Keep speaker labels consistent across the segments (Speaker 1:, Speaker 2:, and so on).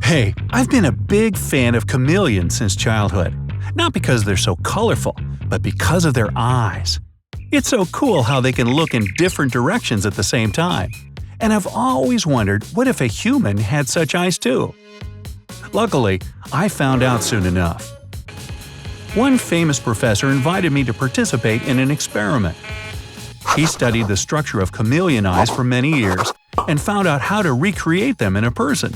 Speaker 1: Hey, I've been a big fan of chameleons since childhood. Not because they're so colorful, but because of their eyes. It's so cool how they can look in different directions at the same time. And I've always wondered, what if a human had such eyes too? Luckily, I found out soon enough. One famous professor invited me to participate in an experiment. He studied the structure of chameleon eyes for many years and found out how to recreate them in a person.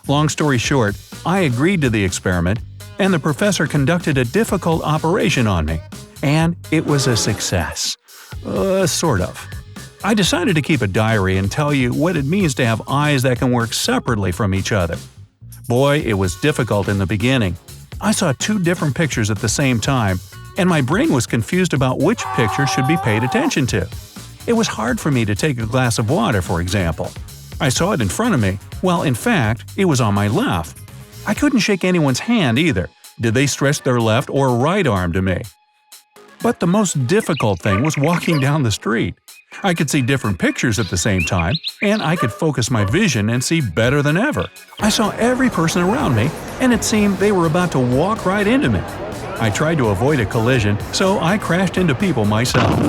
Speaker 1: Long story short, I agreed to the experiment, and the professor conducted a difficult operation on me. And it was a success. Sort of. I decided to keep a diary and tell you what it means to have eyes that can work separately from each other. Boy, it was difficult in the beginning. I saw two different pictures at the same time, and my brain was confused about which picture should be paid attention to. It was hard for me to take a glass of water, for example. I saw it in front of me. Well, in fact, it was on my left. I couldn't shake anyone's hand either. Did they stretch their left or right arm to me? But the most difficult thing was walking down the street. I could see different pictures at the same time, and I could focus my vision and see better than ever. I saw every person around me, and it seemed they were about to walk right into me. I tried to avoid a collision, so I crashed into people myself.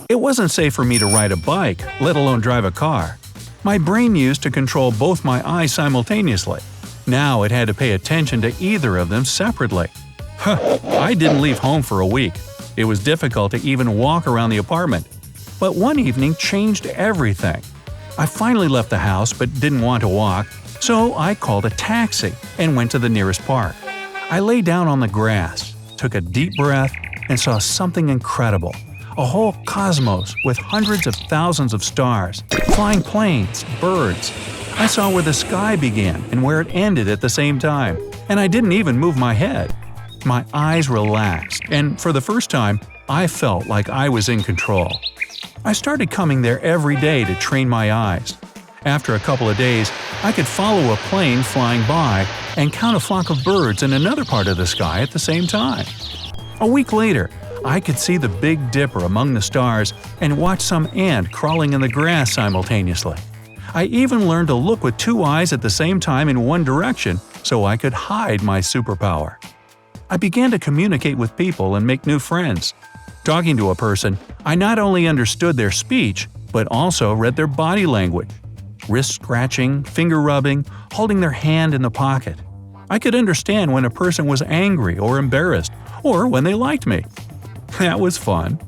Speaker 1: It wasn't safe for me to ride a bike, let alone drive a car. My brain used to control both my eyes simultaneously. Now it had to pay attention to either of them separately. I didn't leave home for a week. It was difficult to even walk around the apartment. But one evening changed everything. I finally left the house but didn't want to walk, so I called a taxi and went to the nearest park. I lay down on the grass, took a deep breath, and saw something incredible. A whole cosmos with hundreds of thousands of stars, flying planes, birds. I saw where the sky began and where it ended at the same time, and I didn't even move my head. My eyes relaxed, and for the first time, I felt like I was in control. I started coming there every day to train my eyes. After a couple of days, I could follow a plane flying by and count a flock of birds in another part of the sky at the same time. A week later, I could see the Big Dipper among the stars and watch some ant crawling in the grass simultaneously. I even learned to look with two eyes at the same time in one direction so I could hide my superpower. I began to communicate with people and make new friends. Talking to a person, I not only understood their speech, but also read their body language. Wrist scratching, finger rubbing, holding their hand in the pocket. I could understand when a person was angry or embarrassed, or when they liked me. That was fun.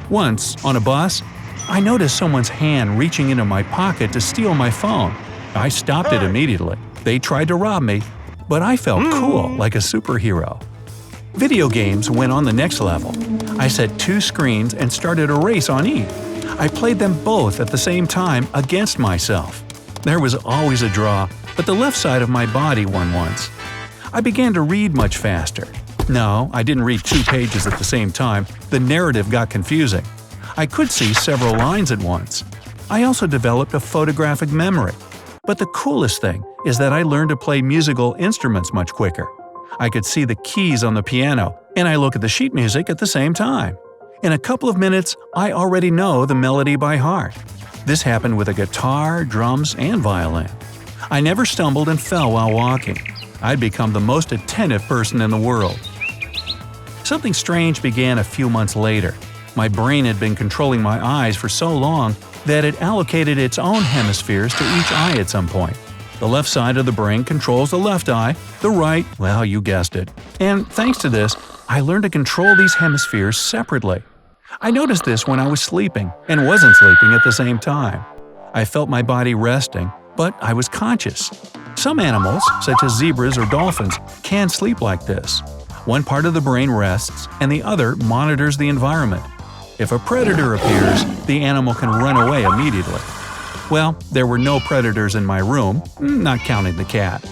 Speaker 1: Once, on a bus, I noticed someone's hand reaching into my pocket to steal my phone. I stopped it immediately. They tried to rob me, but I felt cool, like a superhero. Video games went on the next level. I set two screens and started a race on each. I played them both at the same time against myself. There was always a draw, but the left side of my body won once. I began to read much faster. No, I didn't read 2 pages at the same time. The narrative got confusing. I could see several lines at once. I also developed a photographic memory. But the coolest thing is that I learned to play musical instruments much quicker. I could see the keys on the piano, and I look at the sheet music at the same time. In a couple of minutes, I already know the melody by heart. This happened with a guitar, drums, and violin. I never stumbled and fell while walking. I'd become the most attentive person in the world. Something strange began a few months later. My brain had been controlling my eyes for so long that it allocated its own hemispheres to each eye at some point. The left side of the brain controls the left eye, the right, well, you guessed it. And thanks to this, I learned to control these hemispheres separately. I noticed this when I was sleeping and wasn't sleeping at the same time. I felt my body resting, but I was conscious. Some animals, such as zebras or dolphins, can sleep like this. One part of the brain rests and the other monitors the environment. If a predator appears, the animal can run away immediately. Well, there were no predators in my room, not counting the cat.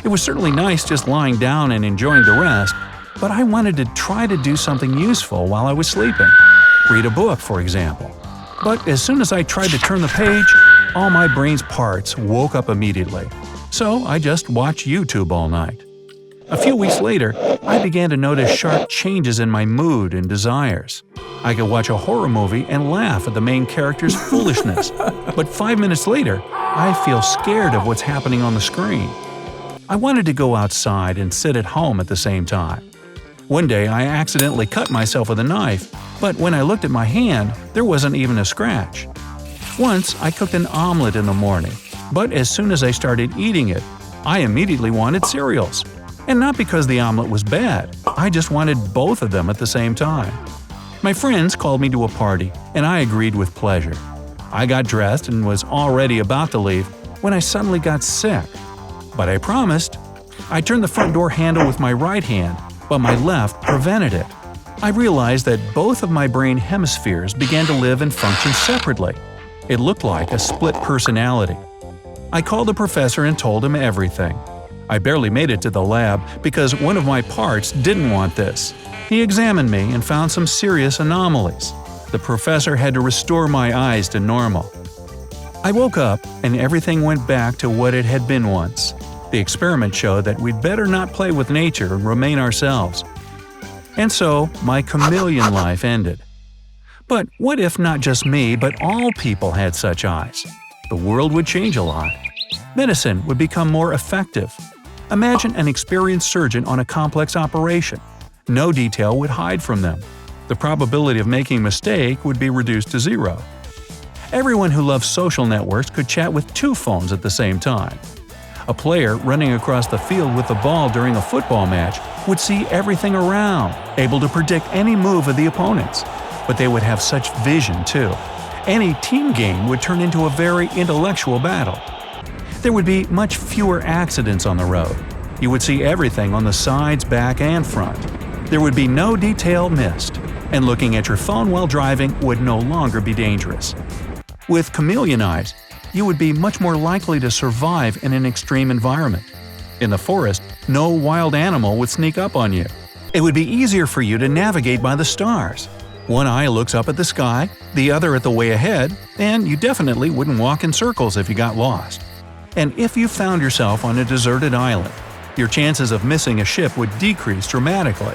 Speaker 1: It was certainly nice just lying down and enjoying the rest, but I wanted to try to do something useful while I was sleeping. Read a book, for example. But as soon as I tried to turn the page, all my brain's parts woke up immediately. So I just watched YouTube all night. A few weeks later, I began to notice sharp changes in my mood and desires. I could watch a horror movie and laugh at the main character's foolishness, but 5 minutes later, I feel scared of what's happening on the screen. I wanted to go outside and sit at home at the same time. One day, I accidentally cut myself with a knife, but when I looked at my hand, there wasn't even a scratch. Once, I cooked an omelet in the morning, but as soon as I started eating it, I immediately wanted cereals. And not because the omelet was bad, I just wanted both of them at the same time. My friends called me to a party, and I agreed with pleasure. I got dressed and was already about to leave when I suddenly got sick. But I promised. I turned the front door handle with my right hand, but my left prevented it. I realized that both of my brain hemispheres began to live and function separately. It looked like a split personality. I called the professor and told him everything. I barely made it to the lab because one of my parts didn't want this. He examined me and found some serious anomalies. The professor had to restore my eyes to normal. I woke up and everything went back to what it had been once. The experiment showed that we'd better not play with nature and remain ourselves. And so, my chameleon life ended. But what if not just me, but all people had such eyes? The world would change a lot. Medicine would become more effective. Imagine an experienced surgeon on a complex operation. No detail would hide from them. The probability of making a mistake would be reduced to zero. Everyone who loves social networks could chat with 2 phones at the same time. A player running across the field with the ball during a football match would see everything around, able to predict any move of the opponents. But they would have such vision, too. Any team game would turn into a very intellectual battle. There would be much fewer accidents on the road. You would see everything on the sides, back, and front. There would be no detail missed, and looking at your phone while driving would no longer be dangerous. With chameleon eyes, you would be much more likely to survive in an extreme environment. In the forest, no wild animal would sneak up on you. It would be easier for you to navigate by the stars. One eye looks up at the sky, the other at the way ahead, and you definitely wouldn't walk in circles if you got lost. And if you found yourself on a deserted island, your chances of missing a ship would decrease dramatically.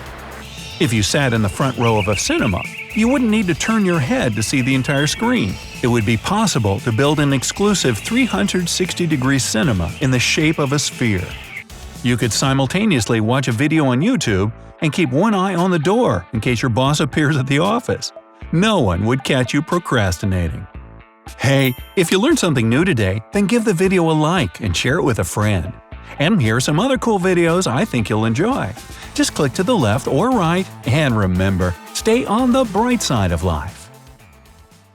Speaker 1: If you sat in the front row of a cinema, you wouldn't need to turn your head to see the entire screen. It would be possible to build an exclusive 360-degree cinema in the shape of a sphere. You could simultaneously watch a video on YouTube and keep one eye on the door in case your boss appears at the office. No one would catch you procrastinating. Hey, if you learned something new today, then give the video a like and share it with a friend. And here are some other cool videos I think you'll enjoy. Just click to the left or right, and remember, stay on the bright side of life.